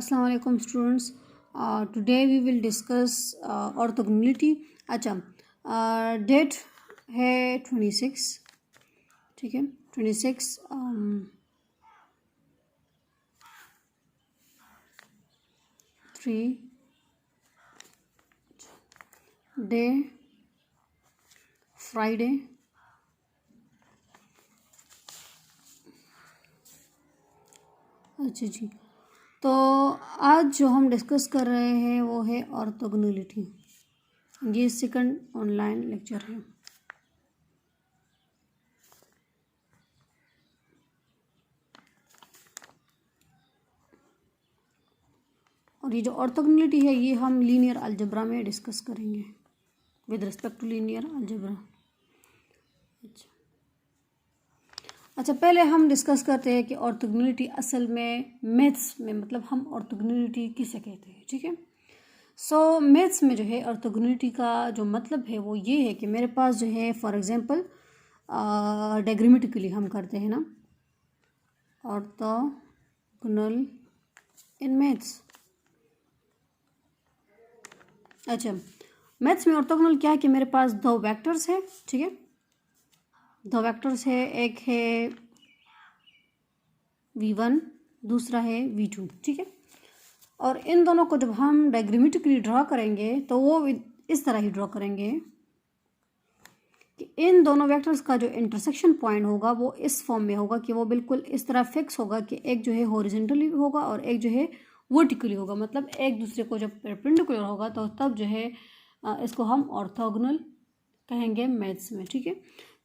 अस्सलाम वालेकुम students. Today we will discuss orthogonality. अच्छा, डेट है 26, ठीक है 26 3 डे फ्राइडे। अच्छा जी, तो आज जो हम डिस्कस कर रहे हैं वो है ऑर्थोगोनलिटी। ये सेकंड ऑनलाइन लेक्चर है। और ये जो ऑर्थोगोनलिटी है ये हम लीनियर अलजेब्रा में डिस्कस करेंगे with respect to linear algebra. अच्छा, पहले हम डिस्कस करते हैं कि ऑर्थोगोनलिटी असल में मैथ्स में मतलब हम ऑर्थोगोनलिटी किसे कहते हैं, ठीक है। सो मैथ्स में जो है ऑर्थोगोनलिटी का जो मतलब है वो ये है कि मेरे पास जो है फॉर एग्जांपल डायग्रामेटिकली हम करते हैं ना ऑर्थोगोनल इन मैथ्स। अच्छा, मैथ्स में ऑर्थोगोनल क्या है कि मेरे पास दो वेक्टर्स है, ठीक है, दो वेक्टर्स है, एक है v1 दूसरा है v2, ठीक है। और इन दोनों को जब हम डायग्रामेटिकली ड्रॉ करेंगे तो वो इस तरह ही ड्रॉ करेंगे कि इन दोनों वेक्टर्स का जो इंटरसेक्शन पॉइंट होगा वो इस फॉर्म में होगा कि वो बिल्कुल इस तरह फिक्स होगा कि एक जो है हॉरिजॉन्टली होगा और एक जो है वर्टिकली होगा, मतलब एक दूसरे को जब परपेंडिकुलर होगा तो तब जो है इसको हम ऑर्थोगोनल कहेंगे मैथ्स में, ठीक है।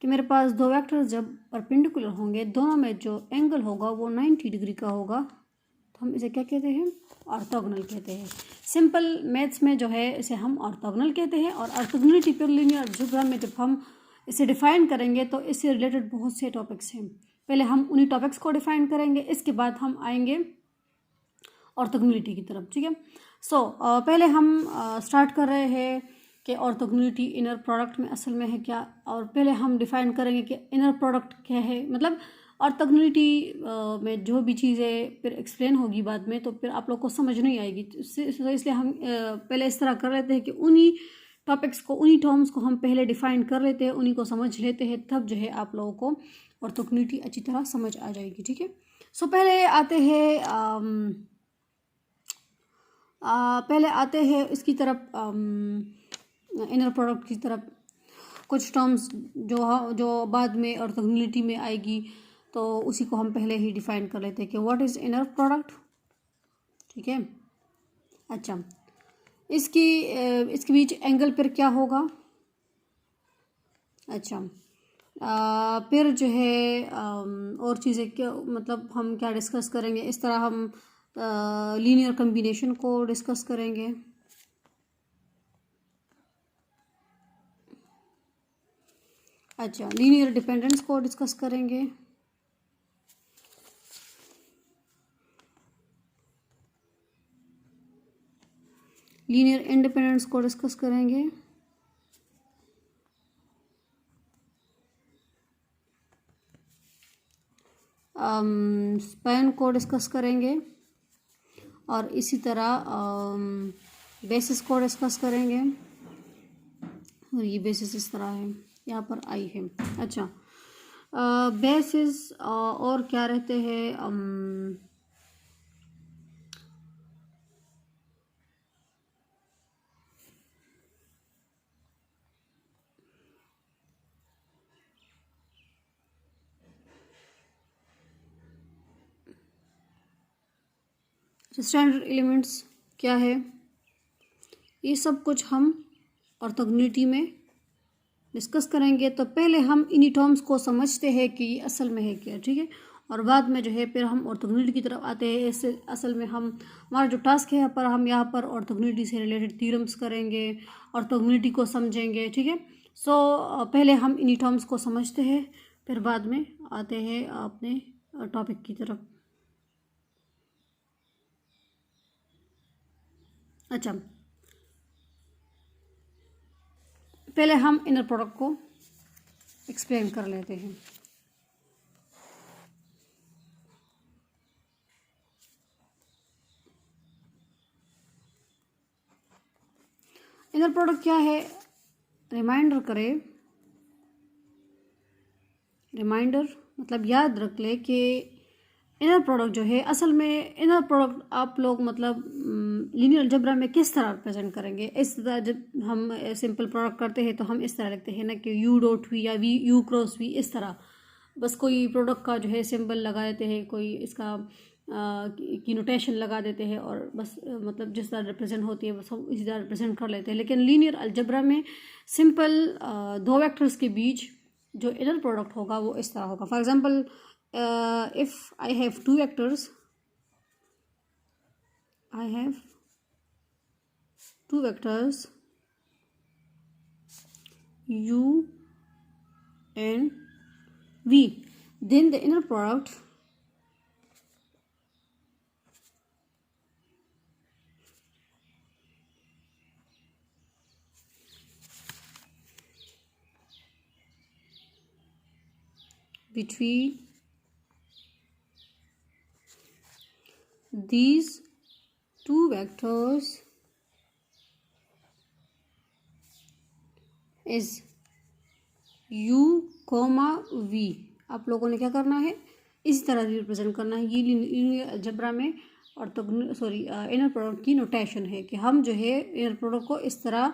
कि मेरे पास दो वेक्टर्स जब परपेंडिकुलर होंगे दोनों में जो एंगल होगा वो 90 डिग्री का होगा तो हम इसे क्या कहते हैं, ऑर्थोगोनल कहते हैं। सिंपल मैथ्स में जो है इसे हम ऑर्थोगोनल कहते हैं। और ऑर्थोगोनलिटी पर लीनियर अलजेब्रा में जब हम इसे डिफाइन करेंगे तो इससे रिलेटेड बहुत से टॉपिक्स हैं। पहले हम उन्हीं टॉपिक्स को डिफाइन करेंगे, इसके बाद हम आएंगे ऑर्थोगोनलिटी की तरफ, ठीक है। सो पहले हम स्टार्ट कर रहे हैं कि ऑर्थोगोनलिटी इनर प्रोडक्ट में असल में है क्या, और पहले हम डिफाइन करेंगे कि इनर प्रोडक्ट क्या है। मतलब ऑर्थोगोनलिटी में जो भी चीज़ें फिर एक्सप्लेन होगी बाद में तो फिर आप लोग को समझ नहीं आएगी, तो इसलिए हम पहले इस तरह कर लेते हैं कि उन्हीं टॉपिक्स को उन्हीं टर्म्स को हम पहले डिफाइन कर लेते हैं, उन्हीं को समझ लेते हैं, तब जो है आप लोगों को ऑर्थोगोनलिटी अच्छी तरह समझ आ जाएगी, ठीक है। सो पहले आते हैं इसकी तरफ, इनर प्रोडक्ट की तरफ। कुछ टर्म्स जो बाद में ऑर्थोगोनलिटी में आएगी तो उसी को हम पहले ही डिफाइन कर लेते हैं कि व्हाट इज़ इनर प्रोडक्ट, ठीक है। अच्छा, इसके बीच एंगल पर क्या होगा। अच्छा, फिर जो है और चीज़ें क्या, मतलब हम क्या डिस्कस करेंगे, इस तरह हम लीनियर कम्बिनेशन को डिस्कस करेंगे। अच्छा, लीनियर डिपेंडेंस को डिस्कस करेंगे। लीनियर इंडिपेंडेंस को डिस्कस करेंगे। स्पैन को डिस्कस करेंगे और इसी तरह बेसिस को डिस्कस करेंगे। और ये बेसिस इस तरह है, यहाँ पर आई है। अच्छा, बेसिस और क्या रहते हैं, स्टैंडर्ड एलिमेंट्स क्या है, ये सब कुछ हम ऑर्थोगोनलिटी में डिस्कस करेंगे। तो पहले हम इन्हीं टर्म्स को समझते हैं कि ये असल में है क्या, ठीक है। और बाद में जो है फिर हम ऑर्थोगोनलिटी की तरफ आते हैं। इससे असल में हमारा जो टास्क है पर हम यहाँ पर ऑर्थोगोनलिटी से रिलेटेड थ्योरम्स करेंगे, ऑर्थोगोनलिटी को समझेंगे, ठीक है। सो पहले हम इन्हीं टर्म्स को समझते हैं, फिर बाद में आते हैं अपने टॉपिक की तरफ। अच्छा, पहले हम इनर प्रोडक्ट को एक्सप्लेन कर लेते हैं। इनर प्रोडक्ट क्या है, रिमाइंडर करें, रिमाइंडर मतलब याद रख ले कि इनर प्रोडक्ट जो है असल में इनर प्रोडक्ट आप लोग मतलब लीनियर अलजेब्रा में किस तरह रिप्रेजेंट करेंगे। इस तरह जब हम सिंपल प्रोडक्ट करते हैं तो हम इस तरह लिखते हैं ना कि यू डॉट वी या वी यू क्रॉस वी, इस तरह बस कोई प्रोडक्ट का जो है सिंबल लगा देते हैं, कोई इसका की नोटेशन लगा देते हैं और बस मतलब जिस तरह रिप्रेजेंट होती है बस हम इसी तरह रिप्रेजेंट कर लेते हैं। लेकिन लीनियर अलजेब्रा में सिंपल दो वेक्टर्स के बीच जो इनर प्रोडक्ट होगा वो इस तरह होगा। For example if I have two vectors, I have two vectors u and v, then the inner product between these two vectors is u, v। आप लोगों ने क्या करना है, इसी तरह रिप्रेजेंट करना है। ये लीनियर अलजेब्रा में और तो इनर प्रोडक्ट की नोटेशन है कि हम जो है इनर प्रोडक्ट को इस तरह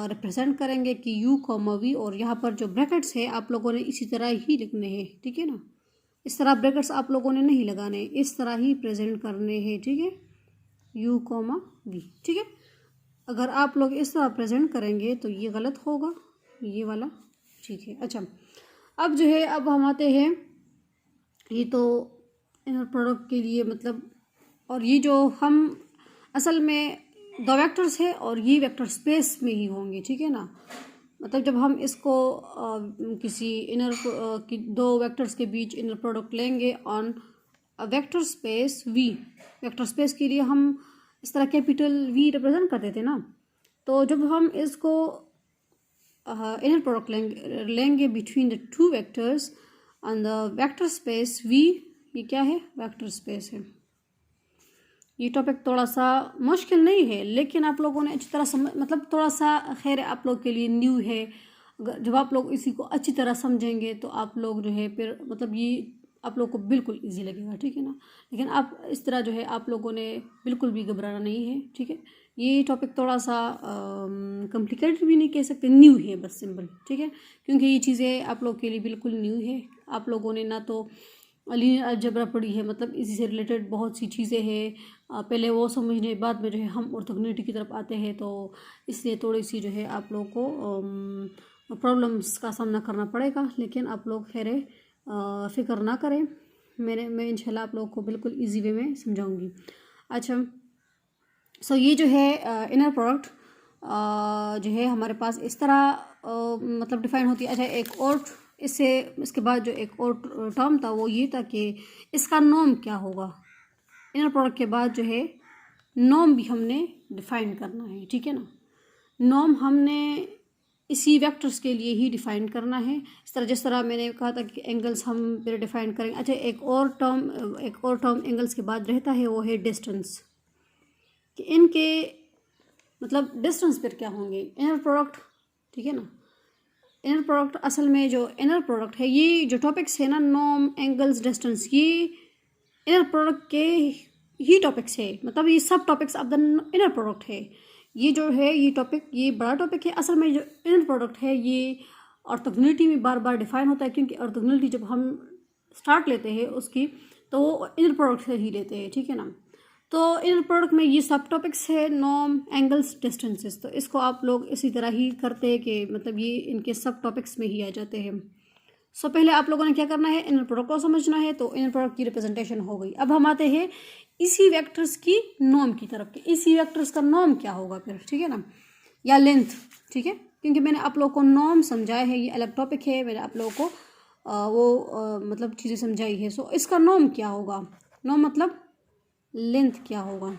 रिप्रेजेंट करेंगे कि u, v, और यहाँ पर जो ब्रैकेट्स है आप लोगों ने इसी तरह ही लिखने हैं, ठीक है ना। इस तरह ब्रैकेट्स आप लोगों ने नहीं लगाने, इस तरह ही प्रेजेंट करने हैं, ठीक है, u, v, ठीक है। अगर आप लोग इस तरह प्रेजेंट करेंगे तो ये गलत होगा, ये वाला ठीक है। अच्छा, अब जो है अब हम आते हैं, ये तो इनर प्रोडक्ट के लिए मतलब, और ये जो हम असल में दो वेक्टर्स है और ये वेक्टर स्पेस में ही होंगे, ठीक है ना। मतलब जब हम इसको किसी इनर की दो वेक्टर्स के बीच इनर प्रोडक्ट लेंगे on vector space V, vector space के लिए हम इस तरह कैपिटल वी रिप्रेजेंट करते थे ना। तो जब हम इसको इनर प्रोडक्ट लेंगे between the two vectors on the vector space V, ये क्या है, वेक्टर स्पेस है। ये टॉपिक थोड़ा सा मुश्किल नहीं है लेकिन आप लोगों ने अच्छी तरह समझ, मतलब थोड़ा सा खैर आप लोग के लिए न्यू है। जब आप लोग इसी को अच्छी तरह समझेंगे तो आप लोग जो है फिर मतलब ये आप लोग को बिल्कुल इजी लगेगा, ठीक है ना। लेकिन आप इस तरह जो है आप लोगों ने बिल्कुल भी घबराना नहीं है, ठीक है। ये टॉपिक थोड़ा सा कॉम्प्लिकेटेड भी नहीं कह सकते, न्यू है बस सिंपल, ठीक है, क्योंकि ये चीज़ें आप लोग के लिए बिल्कुल न्यू है। आप लोगों ने ना तो लीनियर अलजेब्रा पढ़ी है, मतलब इसी से रिलेटेड बहुत सी चीज़ें हैं, पहले वो समझने बाद में जो है हम ऑर्थोगोनैलिटी की तरफ आते हैं, तो इसलिए थोड़ी सी जो है आप लोग को प्रॉब्लम्स का सामना करना पड़ेगा। लेकिन आप लोग खैर फ़िक्र ना करें, मैं इंशाल्लाह आप लोग को बिल्कुल इजी वे में समझाऊंगी। अच्छा, सो ये जो है इनर प्रोडक्ट जो है हमारे पास इस तरह मतलब डिफाइन होती है। अच्छा, एक और इसके बाद जो एक और टर्म था वो ये था कि इसका नॉर्म क्या होगा। इनर प्रोडक्ट के बाद जो है नॉर्म भी हमने डिफाइन करना है, ठीक है ना। नॉर्म हमने इसी वेक्टर्स के लिए ही डिफाइन करना है, इस तरह जिस तरह मैंने कहा था कि एंगल्स हम फिर डिफाइन करेंगे। अच्छा, एक और टर्म एंगल्स के बाद रहता है, वो है डिस्टेंस, कि इनके मतलब डिस्टेंस फिर क्या होंगे, इनर प्रोडक्ट, ठीक है ना। इनर प्रोडक्ट असल में जो इनर प्रोडक्ट है, ये जो टॉपिक्स है ना, नॉर्म, एंगल्स, डिस्टेंस, ये इनर प्रोडक्ट के ही टॉपिक्स है, मतलब ये सब topics of the inner product है। ये जो है ये टॉपिक, ये बड़ा टॉपिक है। असल में जो इनर प्रोडक्ट है ये ऑर्थोगोनैलिटी में बार बार डिफाइन होता है, क्योंकि ऑर्थोगोनैलिटी जब हम स्टार्ट लेते हैं उसकी तो वो इनर प्रोडक्ट से ही लेते हैं, ठीक है ना। तो इनर प्रोडक्ट में ये सब टॉपिक्स है, नॉर्म, एंगल्स, डिस्टेंसेस, तो इसको आप लोग इसी तरह ही करते हैं कि मतलब ये इनके सब टॉपिक्स में ही आ जाते हैं। सो पहले आप लोगों ने क्या करना है, इनर प्रोडक्ट को समझना है, तो इनर प्रोडक्ट की रिप्रेजेंटेशन हो गई। अब हम आते हैं इसी वेक्टर्स की नॉर्म की तरफ, कि इसी वेक्टर्स का नॉर्म क्या होगा फिर, ठीक है ना, या लेंथ, ठीक है, क्योंकि मैंने आप लोगों को नॉर्म समझाया है, ये अलग टॉपिक है, मैंने आप लोगों को मतलब चीज़ें समझाई है। सो इसका नॉर्म क्या होगा, नॉर्म मतलब लेंथ क्या होगा,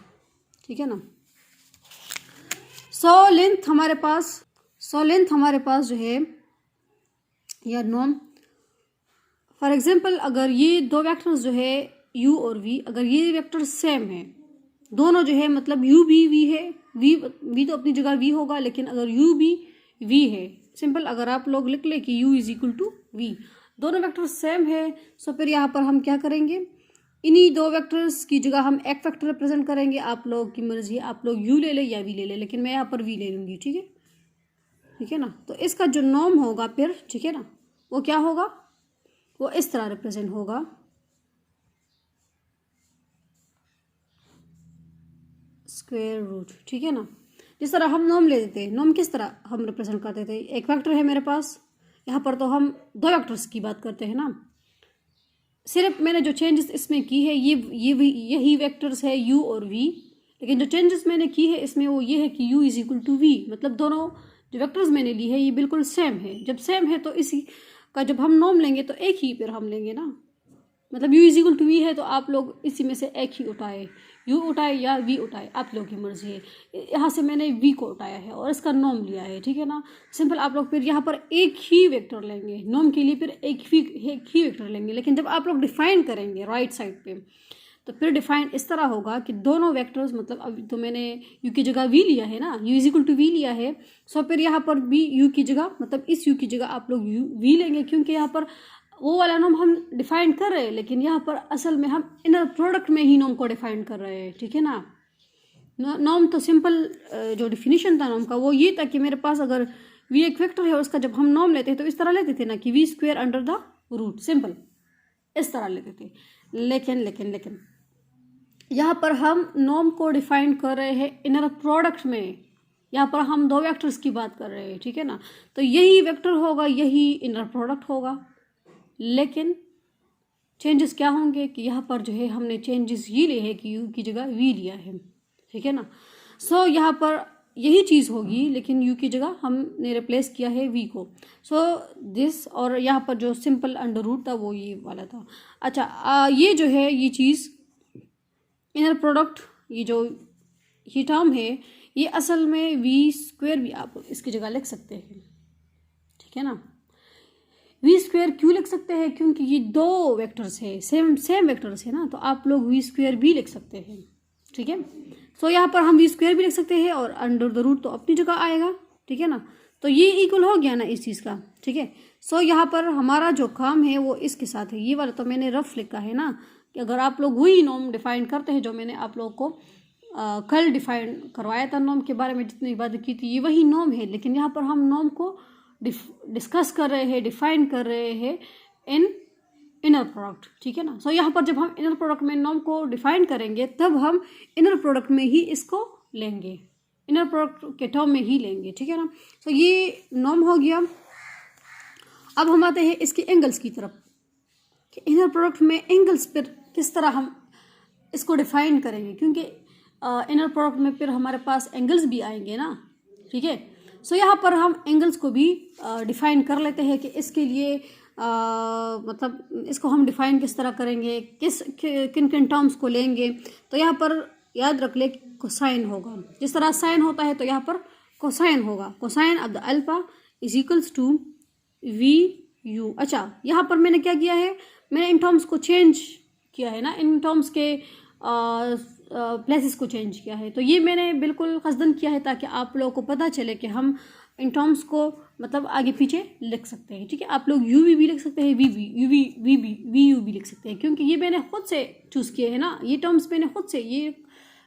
ठीक है ना। सो लेंथ हमारे पास जो है या नॉर्म, फॉर एग्जांपल अगर ये दो वेक्टर्स जो है u और v, अगर ये वेक्टर सेम है, दोनों जो है मतलब u भी v है, v तो अपनी जगह v होगा, लेकिन अगर u भी v है, सिंपल अगर आप लोग लिख ले कि u is equal to v, दोनों वेक्टर सेम है। सो फिर यहाँ पर हम क्या करेंगे, इन्हीं दो वेक्टर्स की जगह हम एक वेक्टर रिप्रेजेंट करेंगे। आप लोग की मर्जी, आप लोग u ले ले या v ले ले, लेकिन मैं यहाँ पर v ले लूँगी। ठीक है, ठीक है ना। तो इसका जो नॉर्म होगा फिर, ठीक है ना, वो क्या होगा, वो इस तरह रिप्रेजेंट होगा, स्क्वायर रूट। ठीक है ना, जिस तरह हम नॉर्म ले देते हैं, नॉर्म किस तरह हम रिप्रेजेंट करते थे, एक वेक्टर है मेरे पास, यहाँ पर तो हम दो वेक्टर्स की बात करते हैं ना। सिर्फ मैंने जो चेंजेस इसमें की है यही वेक्टर्स है u और v, लेकिन जो चेंजेस मैंने की है इसमें वो ये है कि u is equal to v, मतलब दोनों जो वेक्टर्स मैंने ली है ये बिल्कुल सेम है। जब सेम है तो इसी का जब हम नॉर्म लेंगे तो एक ही फिर हम लेंगे ना, मतलब u is equal to v है तो आप लोग इसी में से एक ही उठाए, u उठाए या v उठाए, आप लोगों की मर्जी है। यहाँ से मैंने v को उठाया है और इसका नॉर्म लिया है। ठीक है ना, सिंपल आप लोग फिर यहाँ पर एक ही वेक्टर लेंगे, नॉर्म के लिए फिर एक ही वेक्टर लेंगे, लेकिन जब आप लोग डिफाइन करेंगे राइट साइड पे तो फिर डिफाइन इस तरह होगा कि दोनों वेक्टर्स, मतलब अभी तो मैंने u की जगह v लिया है ना, u is equal to v लिया है। सो फिर यहाँ पर भी u की जगह, मतलब इस u की जगह आप लोग v लेंगे, क्योंकि यहाँ पर वो वाला नॉर्म हम डिफाइन कर रहे हैं, लेकिन यहाँ पर असल में हम इनर प्रोडक्ट में ही नॉर्म को डिफाइन कर रहे हैं। ठीक है ना, नॉर्म तो सिंपल जो डिफिनीशन था नॉर्म का वो ये था कि मेरे पास अगर v एक वेक्टर है, उसका जब हम नॉर्म लेते हैं तो इस तरह लेते थे ना कि v square under the root, simple इस तरह लेते थे। लेकिन यहाँ पर हम नॉर्म को डिफाइन कर रहे हैं इनर प्रोडक्ट में, यहाँ पर हम दो वेक्टर्स की बात कर रहे हैं। ठीक है ना, तो यही वेक्टर होगा, यही इनर प्रोडक्ट होगा, लेकिन चेंजेस क्या होंगे कि यहाँ पर जो है हमने चेंजेस ये लिए है कि u की जगह v लिया है। ठीक है ना, सो यहाँ पर यही चीज़ होगी, लेकिन u की जगह हमने रिप्लेस किया है v को। सो दिस, और यहाँ पर जो सिंपल अंडर रूट था वो ये वाला था। अच्छा, ये जो है ये चीज़ इनर प्रोडक्ट, ये जो ये टर्म है ये असल में v स्क्वायर भी आप इसकी जगह लिख सकते हैं। ठीक है ना, v स्क्वायर क्यों लिख सकते हैं, क्योंकि ये दो वेक्टर्स है, सेम वेक्टर्स है ना, तो आप लोग v स्क्वायर भी लिख सकते हैं। ठीक है, सो यहाँ पर हम v स्क्वायर भी लिख सकते हैं और अंडर द रूट तो अपनी जगह आएगा। ठीक है ना, तो ये इक्वल हो गया ना इस चीज़ का। ठीक है, सो यहाँ पर हमारा जो काम है वो इसके साथ है, ये वाला तो मैंने रफ लिखा है ना, कि अगर आप लोग वही नॉर्म डिफाइन करते हैं जो मैंने आप लोगों को कल डिफाइन करवाया था, नॉर्म के बारे में जितनी बातें की थी ये वही नॉर्म है, लेकिन यहाँ पर हम नॉर्म को डिस्कस कर रहे हैं, डिफाइन कर रहे हैं इन इनर प्रोडक्ट। ठीक है ना, सो यहाँ पर जब हम इनर प्रोडक्ट में नॉर्म को डिफाइन करेंगे तब हम इनर प्रोडक्ट में ही इसको लेंगे, इनर प्रोडक्ट के टर्म में ही लेंगे। ठीक है ना, सो ये नॉर्म हो गया। अब हम आते हैं इसके एंगल्स की तरफ, कि इनर प्रोडक्ट में एंगल्स पर किस तरह हम इसको डिफाइन करेंगे, क्योंकि इनर प्रोडक्ट में फिर हमारे पास एंगल्स भी आएंगे ना। ठीक है, सो यहाँ पर हम एंगल्स को भी डिफाइन कर लेते हैं कि इसके लिए मतलब इसको हम डिफाइन किस तरह करेंगे, किन किन टर्म्स को लेंगे। तो यहाँ पर याद रख ले कोसाइन होगा, जिस तरह साइन होता है तो यहाँ पर कोसाइन होगा, cosine of the alpha is equals to V U. अच्छा, यहाँ पर मैंने क्या किया है, मैंने इन टर्म्स को चेंज किया है ना, इन टर्म्स के प्लेसेस को चेंज किया है, तो ये मैंने बिल्कुल कसदन किया है ताकि आप लोगों को पता चले कि हम इन टर्म्स को मतलब आगे पीछे लिख सकते हैं। ठीक है, आप लोग यू भी लिख सकते हैं, वी यू भी लिख सकते हैं, क्योंकि ये मैंने खुद से चूज़ किए हैं ना, ये टर्म्स मैंने खुद से, ये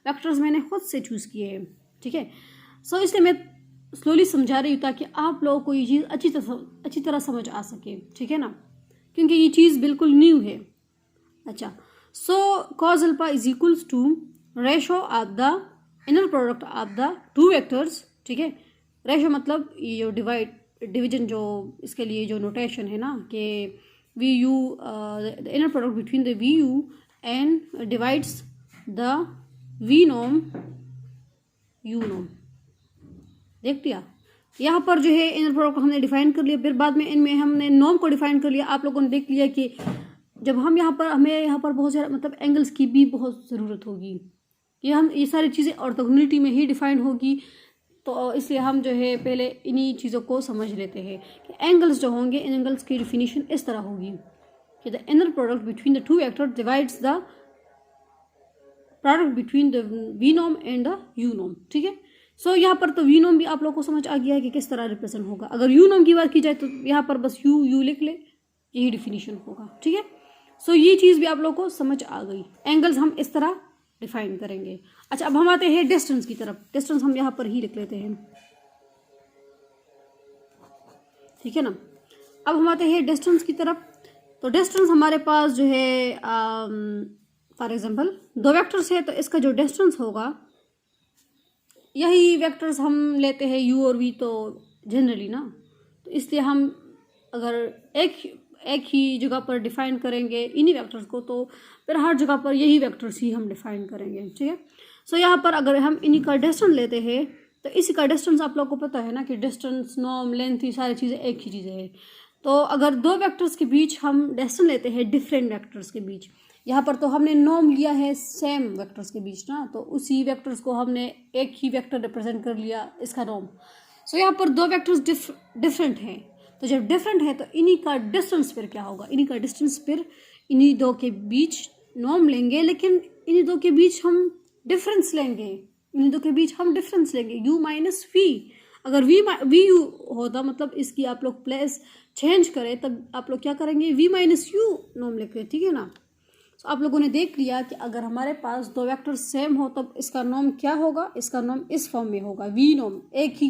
वेक्टर्स मैंने खुद से चूज़ किए हैं। ठीक है, सो इसलिए मैं स्लोली समझा रही हूँ ताकि आप लोगों को ये चीज़ अच्छी तरह समझ आ सके। ठीक है ना, क्योंकि ये चीज़ बिल्कुल न्यू है। अच्छा, सो cos alpha is equals to ratio of the inner product of the two vectors. ठीक है, रेशो मतलब ये जो डिवीजन जो इसके लिए जो नोटेशन है ना कि V U the inner product between the V U and divides the V norm U norm. देख लिया, यहाँ पर जो है इनर प्रोडक्ट हमने डिफाइन कर लिया, फिर बाद में इनमें हमने नॉर्म को डिफाइन कर लिया। आप लोगों ने देख लिया कि जब हम हमें यहाँ पर बहुत सारा मतलब एंगल्स की भी बहुत ज़रूरत होगी, ये सारी चीज़ें ऑर्थोगोनलिटी में ही डिफाइन होगी, तो इसलिए हम जो है पहले इन्हीं चीज़ों को समझ लेते हैं कि एंगल्स जो होंगे, इन एंगल्स की डिफिनीशन इस तरह होगी कि the inner product between the two vector divides the product between the V norm and the U norm, ठीक है। सो यहाँ पर तो वी नॉर्म भी आप लोग को समझ आ गया है कि किस तरह रिप्रेजेंट होगा। अगर यू नॉर्म की बात की जाए तो यहाँ पर बस यू लिख ले, यही डिफिनीशन होगा, ठीक है। सो ये चीज़ भी आप लोग को समझ आ गई। एंगल्स हम इस तरह डिफाइन करेंगे। अच्छा, अब हम आते हैं डिस्टेंस की तरफ। डिस्टेंस हम यहाँ पर ही लिख लेते हैं, ठीक है ना। अब हम आते हैं डिस्टेंस की तरफ। तो डिस्टेंस हमारे पास जो है फॉर एग्जांपल दो वेक्टर्स है, तो इसका जो डिस्टेंस होगा, यही वेक्टर्स हम लेते हैं u और v तो जनरली ना, तो इसलिए हम अगर एक ही जगह पर डिफाइन करेंगे इन्हीं वेक्टर्स को, तो फिर हर जगह पर यही वेक्टर्स ही हम डिफाइन करेंगे, ठीक है। सो यहाँ पर अगर हम इन्हीं का डिस्टेंस लेते हैं, तो इसी का डिस्टेंस आप लोग को पता है ना कि डिस्टेंस, नॉर्म, लेंथ, ये सारी चीज़ें एक ही चीज़ें हैं। तो अगर दो वेक्टर्स के बीच हम डिस्टेंस लेते हैं, डिफरेंट वेक्टर्स के बीच, यहाँ पर तो हमने नॉर्म लिया है सेम वेक्टर्स के बीच ना, तो उसी वेक्टर्स को हमने एक ही वेक्टर रिप्रेजेंट कर लिया, इसका नॉर्म। सो यहाँ पर दो वेक्टर्स डिफरेंट हैं, तो जब डिफरेंट है तो इन्हीं का डिस्टेंस फिर क्या होगा, इन्हीं का डिस्टेंस फिर इन्हीं दो के बीच नॉर्म लेंगे, लेकिन इन्हीं दो के बीच हम डिफरेंस लेंगे, इन्हीं दो के बीच हम डिफरेंस लेंगे u माइनस वी। अगर वी यू होता, मतलब इसकी आप लोग प्लेस चेंज करें, तब आप लोग क्या करेंगे, v माइनस यू नॉर्म लिखें, ठीक है ना। तो आप लोगों ने देख लिया कि अगर हमारे पास दो वेक्टर सेम हो तब इसका नॉर्म क्या होगा, इसका नॉर्म इस फॉर्म में होगा, वी नॉर्म, एक ही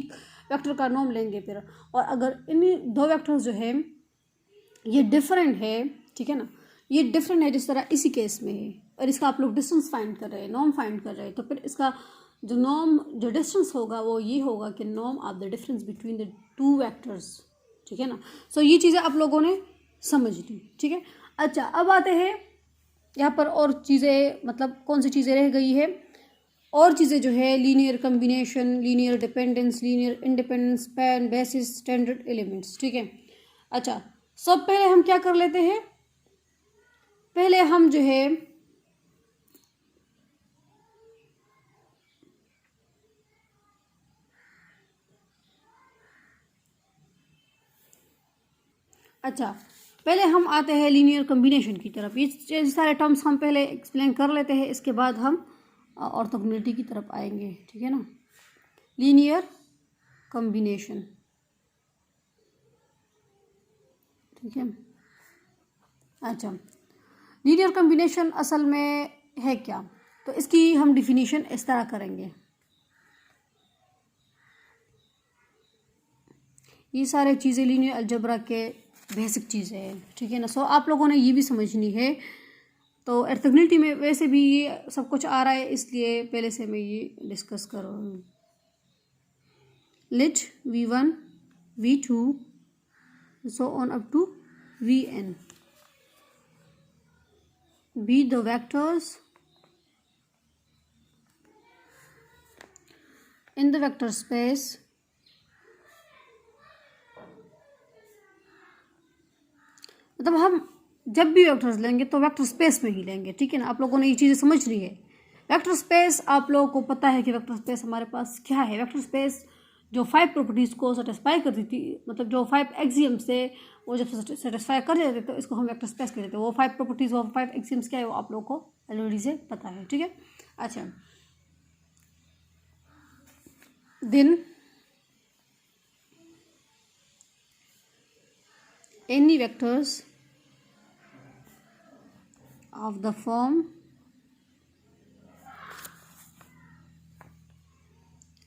वेक्टर का नॉर्म लेंगे फिर। और अगर इन दो वेक्टर्स जो है ये डिफरेंट है, ठीक है ना, ये डिफरेंट है जिस तरह इसी केस में है, और इसका आप लोग डिस्टेंस फाइंड कर रहे हैं, नॉर्म फाइंड कर रहे हैं, तो फिर इसका जो नॉर्म, जो डिस्टेंस होगा वो ये होगा कि norm of the difference between the two vectors, ठीक है ना। सो ये चीज़ें आप लोगों ने समझ ली, ठीक है। अच्छा, अब आते हैं यहाँ पर और चीज़ें, मतलब कौन सी चीज़ें रह गई है, और चीज़ें जो है linear combination, linear dependence, linear independence, span, basis, standard elements, ठीक है। अच्छा, सब पहले हम क्या कर लेते हैं, पहले हम जो है अच्छा पहले हम आते हैं लीनियर कम्बिनेशन की तरफ। ये सारे टर्म्स हम पहले एक्सप्लेन कर लेते हैं, इसके बाद हम ऑर्थोगोनलिटी की तरफ आएंगे, ठीक है ना। लीनियर कम्बिनेशन, ठीक है। अच्छा, लीनियर कम्बिनेशन असल में है क्या, तो इसकी हम डिफिनीशन इस तरह करेंगे। ये सारे चीज़ें लीनियर अलजेब्रा के बेसिक चीज़ें हैं, ठीक है ना। सो आप लोगों ने ये भी समझनी है। तो ऑर्थोगोनलिटी में वैसे भी ये सब कुछ आ रहा है, इसलिए पहले से मैं ये डिस्कस कर रहा हूँ। Let v1 v2 so on up to vn be the vectors in the vector space मतलब हम जब भी वेक्टर्स लेंगे तो वेक्टर स्पेस में ही लेंगे, ठीक है ना। आप लोगों ने ये चीज़ें समझ ली है। वेक्टर स्पेस, आप लोगों को पता है कि वेक्टर स्पेस हमारे पास क्या है। वेक्टर स्पेस जो 5 प्रॉपर्टीज़ को सेटिस्फाई करती थी, मतलब जो 5 एक्सियम्स थे वो जब सेटिस्फाई कर देते तो इसको हम वेक्टर स्पेस कहते थे। वो 5 प्रॉपर्टीज़, वो 5 एक्सियम्स क्या है वो आप लोगों को ऑलरेडी से पता है, ठीक है। अच्छा, then any vectors of the form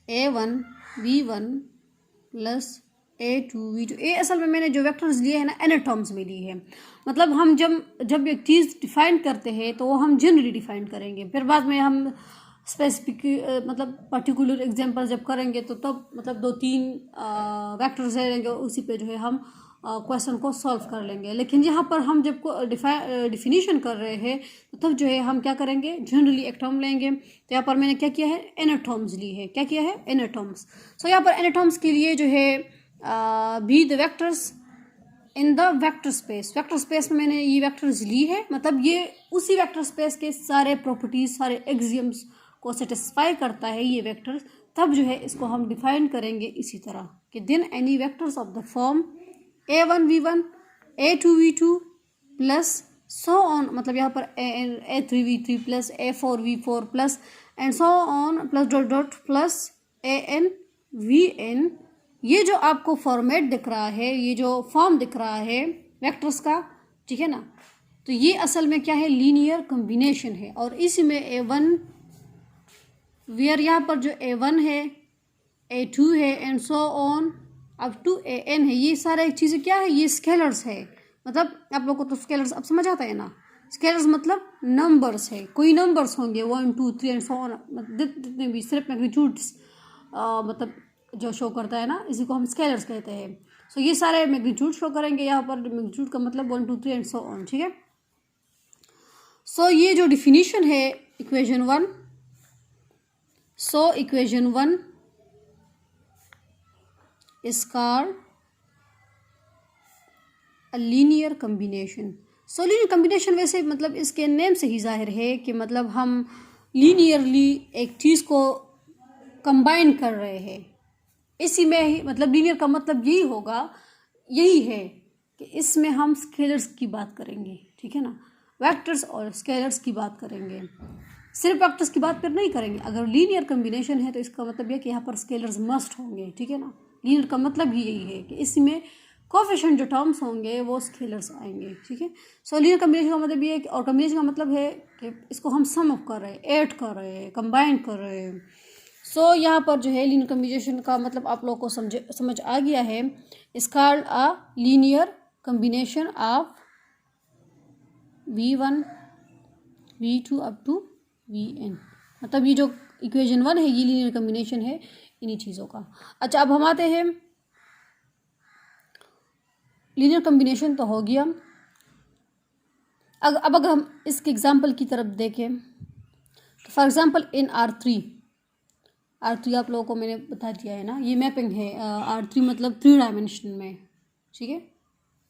a1 v1 plus a2 v2। ए असल में मैंने जो वेक्टर्स लिए हैं ना n टर्म्स में लिए हैं। मतलब हम जब एक चीज़ डिफाइन करते हैं तो वो हम जनरली डिफाइन करेंगे, फिर बाद में हम स्पेसिफिक मतलब पर्टिकुलर एग्जांपल जब करेंगे तो तब मतलब 2-3 वेक्टर्स रहेंगे, उसी पे जो है हम क्वेश्चन को सॉल्व कर लेंगे। लेकिन यहाँ पर हम जब डिफिनीशन कर रहे हैं तो तब जो है हम क्या करेंगे, जनरली एक टर्म लेंगे। तो यहाँ पर मैंने क्या किया है, एन टर्म्स ली है। क्या किया है, एन टर्म्स। सो यहाँ पर एन टर्म्स के लिए जो है be the vectors in the vector space. Vector space में मैंने ये वेक्टर्स ली है, मतलब ये उसी वेक्टर स्पेस के सारे प्रॉपर्टीज, सारे एक्सियम्स को सेटिस्फाई करता है ये वेक्टर्स। तब जो है इसको हम डिफाइन करेंगे इसी तरह कि then any vectors of the form a1 v1 a2 v2 plus so on, मतलब यहाँ पर A3V3 plus A4V4 plus and so on plus dot dot plus ANVN। ये जो आपको फॉर्मेट दिख रहा है, ये जो फॉर्म दिख रहा है वेक्टर्स का, ठीक है ना, तो ये असल में क्या है, लीनियर कॉम्बिनेशन है। और इसी में A1 वेयर यहाँ पर जो A1 है, A2 है and so on up to AN है, ये सारे चीज़ें क्या है, ये स्केलर्स है। मतलब आप लोग को तो स्केलर्स अब समझ आता है ना, स्केलर्स मतलब नंबर्स है, कोई नंबर्स होंगे 1 2 3 एंड सो ऑन, जितने भी सिर्फ मैग्नीट्यूड्स मतलब जो शो करता है ना, इसी को हम स्केलर्स कहते हैं। सो ये सारे मैग्नीट्यूड शो करेंगे यहाँ पर, मैग्नीट्यूड का मतलब 1 2 3 एंड सो ऑन, ठीक है। सो ये जो डिफिनीशन है equation 1, so equation 1 is called a linear combination। So linear combination वैसे मतलब इसके नेम से ही जाहिर है कि मतलब हम लीनियरली एक चीज़ को कंबाइन कर रहे हैं। इसी में ही मतलब लीनियर का मतलब यही होगा, यही है कि इसमें हम स्केलर्स की बात करेंगे, ठीक है ना, वेक्टर्स और स्केलर्स की बात करेंगे। सिर्फ वेक्टर्स की बात पर नहीं करेंगे। अगर लीनियर कम्बिनेशन है तो इसका मतलब यह कि यहाँ पर स्केलर्स मस्ट होंगे, ठीक है ना। लीनियर का मतलब ही यही है कि इसमें कोफिशिएंट जो टर्म्स होंगे वो स्केलर्स आएंगे, ठीक है। सो लीनियर कम्बिनेशन का मतलब ये है कि, और कम्बिनेशन का मतलब है कि इसको हम सम ऑफ कर रहे हैं, ऐड कर रहे हैं, कंबाइन कर रहे हैं। सो यहाँ पर जो है लीनियर कम्बिनेशन का मतलब आप लोगों को समझ आ गया है। It's called a linear combination of V1 V2 up to VN। मतलब ये जो इक्वेशन 1 है ये लीनियर कम्बिनेशन है इन्हीं चीज़ों का। अच्छा, अब हम आते हैं, लीनियर कम्बिनेशन तो हो गया। अब अगर हम इसके एग्जांपल की तरफ देखें तो फॉर एग्जांपल इन R3 आप लोगों को मैंने बता दिया है ना, ये मैपिंग है R3 मतलब 3 डायमेंशन में, ठीक है।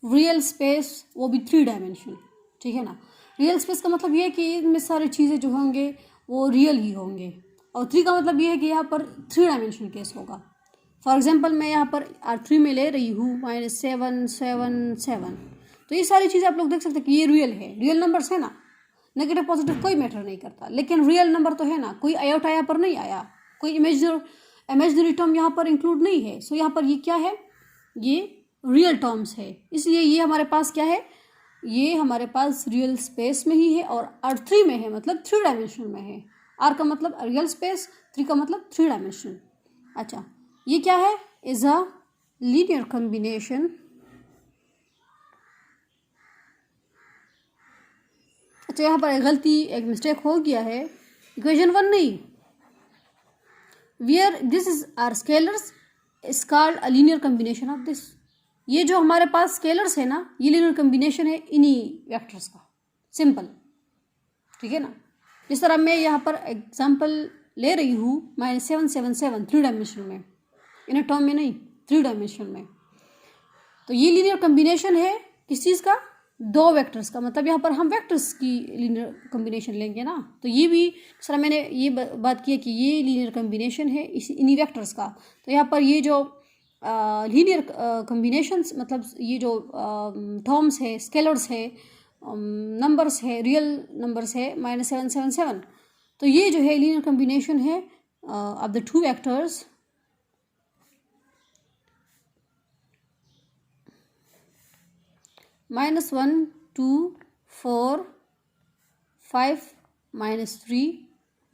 रियल स्पेस वो भी 3 डायमेंशन, ठीक है ना। रियल स्पेस का मतलब ये है कि इनमें सारी चीज़ें जो होंगे वो रियल ही होंगे, और 3 का मतलब ये है कि यहाँ पर 3 डायमेंशन केस होगा। फॉर एग्जांपल मैं यहाँ पर R3 में ले रही हूँ -7 7 7, तो ये सारी चीज़ें आप लोग देख सकते हैं कि ये रियल है, रियल नंबर्स है ना, नेगेटिव पॉजिटिव कोई मैटर नहीं करता, लेकिन रियल नंबर तो है ना, कोई आयोटा यहाँ पर नहीं आया, कोई इमेजिनरी टर्म यहाँ पर इंक्लूड नहीं है। सो यहाँ पर ये क्या है, ये रियल टर्म्स है, इसलिए ये हमारे पास क्या है, ये हमारे पास रियल स्पेस में ही है और R3 में है, मतलब 3 डायमेंशन में है। R का मतलब रियल स्पेस, 3 का मतलब 3 डायमेंशन। अच्छा, ये क्या है, इज अ लीनियर कॉम्बिनेशन। अच्छा, यहाँ पर एक गलती, एक मिस्टेक हो गया है, इक्वेशन 1 नहीं, where this is are scalars is called a linear combination of this. ये जो हमारे पास स्केलर्स है ना, ये लीनियर कॉम्बिनेशन है इन्हीं वेक्टर्स का, सिंपल, ठीक है ना। जिस तरह मैं यहाँ पर एग्जांपल ले रही हूँ -7 7 7 3 डायमेंशन में, इन टर्म में नहीं, 3 डायमेंशन में, तो ये लीनियर कॉम्बिनेशन है किस चीज़ का, 2 वेक्टर्स का। मतलब यहाँ पर हम वेक्टर्स की लीनियर कॉम्बिनेशन लेंगे ना, तो ये भी जिस तरह मैंने ये बात की है कि ये लीनियर कॉम्बिनेशन है इन्हीं वेक्टर्स का, तो यहाँ पर ये जो लीनियर कॉम्बिनेशंस मतलब ये जो टर्म्स है, स्केलर्स है, नंबर्स है, रियल नंबर्स है -7 7 7, तो ये जो है लीनियर कॉम्बिनेशन है of the 2 vectors -1 2 4 5 -3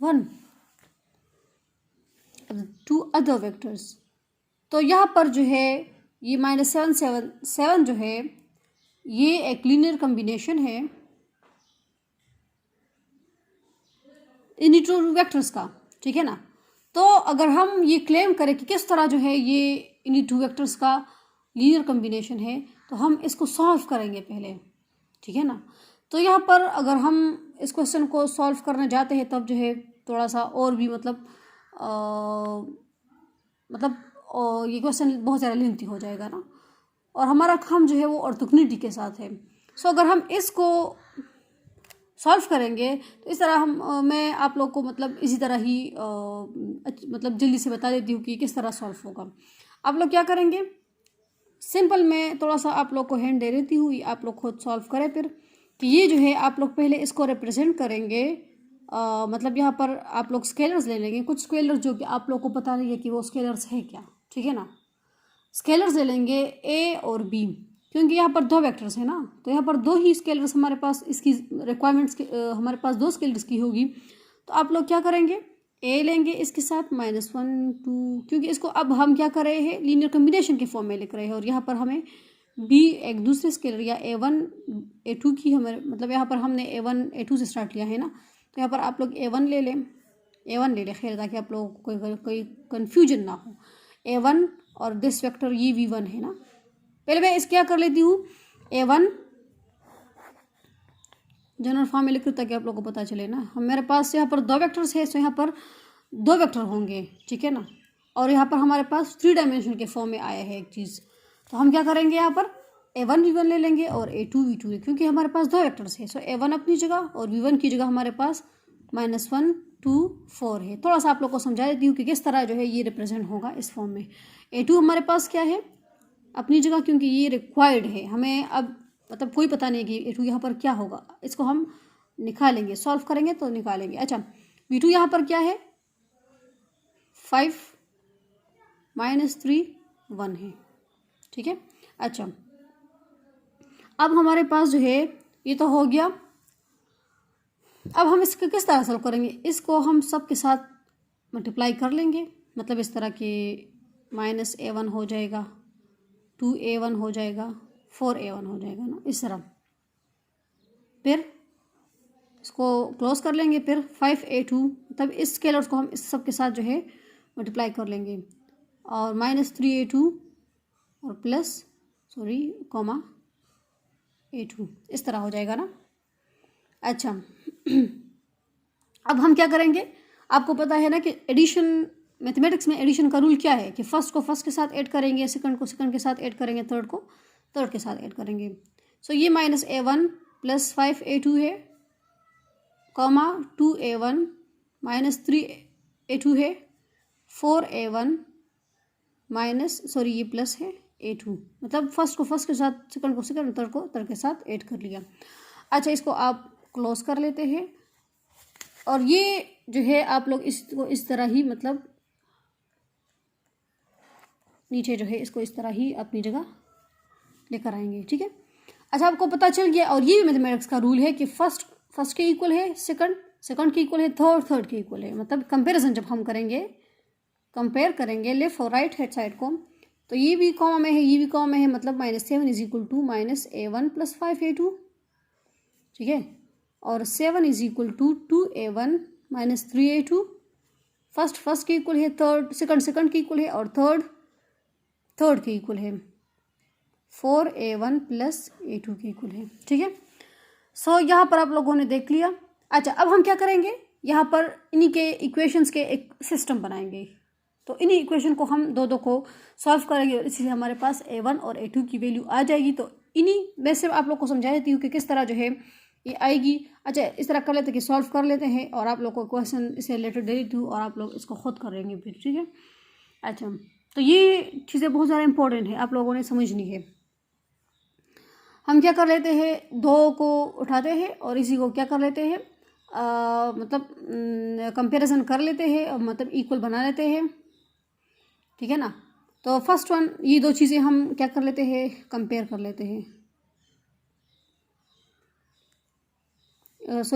1 2 other vectors. तो यहाँ पर जो है ये -7 7 7 जो है ये एक लीनियर कॉम्बिनेशन है इन्हीं 2 वेक्टर्स का, ठीक है ना। तो अगर हम ये क्लेम करें कि किस तरह जो है ये इन्हीं 2 वेक्टर्स का लीनियर कॉम्बिनेशन है, तो हम इसको सॉल्व करेंगे पहले, ठीक है ना। तो यहाँ पर अगर हम इस क्वेश्चन को सॉल्व करने जाते हैं तब जो है थोड़ा सा और भी मतलब ये क्वेश्चन बहुत ज़्यादा लेंथी हो जाएगा ना, और हमारा काम जो है वो ऑर्थोगोनलिटी के साथ है। सो अगर हम इसको सॉल्व करेंगे तो इस तरह मैं आप लोग को मतलब इसी तरह ही मतलब जल्दी से बता देती हूँ कि किस तरह सॉल्व होगा। आप लोग क्या करेंगे, सिंपल मैं थोड़ा सा आप लोग को हैंड दे देती हूँ, आप लोग खुद सॉल्व करें। फिर कि ये जो है आप लोग पहले इसको रिप्रेजेंट करेंगे, मतलब यहाँ पर आप लोग स्केलर्स ले लेंगे, कुछ स्केलर्स जो कि आप लोग को पता नहीं है कि वो स्केलर्स है क्या, ठीक है ना। स्केलर्स ले लेंगे ए और बी, क्योंकि यहाँ पर दो वेक्टर्स है ना, तो यहाँ पर दो ही स्केलर्स हमारे पास, इसकी रिक्वायरमेंट्स हमारे पास दो स्केलर्स की होगी। तो आप लोग क्या करेंगे, ए लेंगे इसके साथ -1 2, क्योंकि इसको अब हम क्या कर रहे हैं, लीनियर कम्बिनेशन के फॉर्म में लिख रहे हैं, और यहाँ पर हमें बी एक दूसरे स्केलर या A1 A2 की हमारे मतलब यहाँ पर हमने A1 A2 से स्टार्ट किया है ना, तो यहाँ पर आप लोग A1 ले लें, A1 ले लें खैर, ताकि आप लोगों को कोई कन्फ्यूजन ना हो। A1 और दिस वेक्टर ये V1 है ना। पहले मैं इस क्या कर लेती हूँ, A1 जनरल फॉर्म में लिख लूँ ताकि आप लोगों को पता चले ना। हम मेरे पास यहाँ पर दो वेक्टर्स है, तो यहाँ पर दो वेक्टर होंगे, ठीक है ना। और यहाँ पर हमारे पास 3 डायमेंशन के फॉर्म में आया है एक चीज़, तो हम क्या करेंगे, यहाँ पर A1 V1 ले लेंगे और A2 V2, क्योंकि हमारे पास दो वेक्टर्स है। सो A1 अपनी जगह और V1 की जगह हमारे पास -1 2 4 है। थोड़ा सा आप लोग को समझा देती हूँ कि किस तरह जो है ये रिप्रेजेंट होगा इस फॉर्म में। A2 हमारे पास क्या है, अपनी जगह, क्योंकि ये रिक्वायर्ड है हमें, अब मतलब कोई पता नहीं कि A2 यहाँ पर क्या होगा, इसको हम निकालेंगे, सॉल्व करेंगे तो निकालेंगे। अच्छा, V2 यहाँ पर क्या है, 5 -3 1 है, ठीक है। अच्छा, अब हमारे पास जो है ये तो हो गया। अब हम इसको किस तरह सॉल्व करेंगे, इसको हम सब के साथ मल्टीप्लाई कर लेंगे, मतलब इस तरह के -A1 हो जाएगा, 2A1 हो जाएगा, 4A1 हो जाएगा ना, इस तरह। फिर इसको क्लोज कर लेंगे, फिर 5A2, मतलब इस स्केलर्स को हम इस सब के साथ जो है मल्टीप्लाई कर लेंगे, और -3A2 और प्लस कॉमा A2, इस तरह हो जाएगा ना। अच्छा, अब हम क्या करेंगे, आपको पता है ना कि एडिशन, मैथमेटिक्स में एडिशन का रूल क्या है कि फर्स्ट को फर्स्ट के साथ ऐड करेंगे, सेकंड को सेकंड के साथ ऐड करेंगे, थर्ड को थर्ड के साथ ऐड करेंगे। सो ये -A1 + 5A2 है, कॉमा 2A1 -3A2 है, 4A1 ये प्लस है A2, मतलब फर्स्ट को फर्स्ट के साथ, सेकंड को सेकंड, थर्ड को थर्ड के साथ ऐड कर लिया। अच्छा, इसको आप क्लोज कर लेते हैं, और ये जो है आप लोग इसको इस तरह ही, मतलब नीचे जो है इसको इस तरह ही अपनी जगह लेकर आएंगे, ठीक है। अच्छा, आपको पता चल गया, और ये भी मैथमेटिक्स का रूल है कि फर्स्ट के इक्वल है सेकंड के इक्वल है थर्ड के इक्वल है, मतलब कंपैरिजन जब हम करेंगे, कंपेयर करेंगे लेफ्ट और राइट हैंड साइड को, तो ये भी कॉमा में है, ये भी कॉमा में है, मतलब -7 = -A1 + 5A2, ठीक है। और 7 = 2A1 - 3A2, फर्स्ट के इक्वल है, सेकंड के इक्वल है, और थर्ड के इक्वल है, 4A1 + A2 के इक्वल है, ठीक है। सो यहाँ पर आप लोगों ने देख लिया। अच्छा, अब हम क्या करेंगे, यहाँ पर इन्हीं के इक्वेशंस के एक सिस्टम बनाएंगे, तो इन्हीं इक्वेशन को हम दो को सॉल्व करेंगे, और इसीलिए हमारे पास A1 और A2 की वैल्यू आ जाएगी। तो इन्हीं में से आप लोग को समझा देती हूँ कि किस तरह जो है ये आएगी। अच्छा, इस तरह कर लेते हैं कि सॉल्व कर लेते हैं, और आप लोग को क्वेश्चन इससे रिलेटेड दे देती हूँ, और आप लोग इसको खुद करेंगे फिर, ठीक है। अच्छा, तो ये चीज़ें बहुत ज़्यादा इंपॉर्टेंट है, आप लोगों ने समझनी है। हम क्या कर लेते हैं, 2 को उठाते हैं और इसी को क्या कर लेते हैं, मतलब कंपैरिजन कर लेते हैं, मतलब इक्वल बना लेते हैं, ठीक है ना। तो फर्स्ट वन, ये दो चीज़ें हम क्या कर लेते हैं, कंपेयर कर लेते हैं,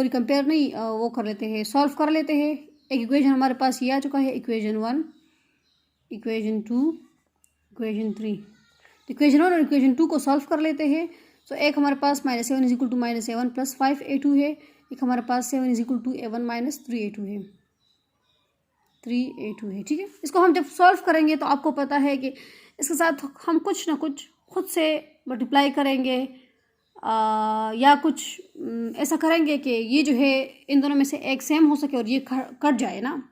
कंपेयर नहीं, वो कर लेते हैं, सॉल्व कर लेते हैं। एक इक्वेशन हमारे पास ये आ चुका है, इक्वेशन 1, इक्वेशन 2, इक्वेशन 3। इक्वेशन 1 और इक्वेशन 2 को सॉल्व कर लेते हैं। सो एक हमारे पास -7 = -A1 + 5A2 है, एक हमारे पास 7 = A1 - 3A2 है, 3A2 है, ठीक है। इसको हम जब सॉल्व करेंगे तो आपको पता है कि इसके साथ हम कुछ ना कुछ खुद से मल्टीप्लाई करेंगे, या कुछ ऐसा करेंगे कि ये जो है इन दोनों में से एक सेम हो सके और ये कट जाए ना,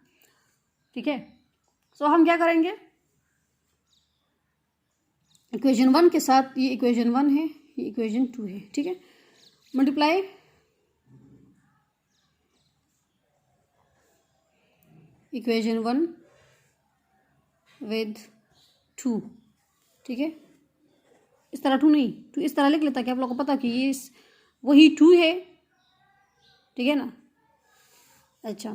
ठीक है। सो हम क्या करेंगे, इक्वेशन 1 के साथ ये इक्वेशन 1 है, ये इक्वेशन 2 है, ठीक है। मल्टीप्लाई इक्वेशन 1 विद 2, ठीक है। इस तरह 2 नहीं, 2 इस तरह लिख लेता कि आप लोगों को पता कि ये वही 2 है, ठीक है ना। अच्छा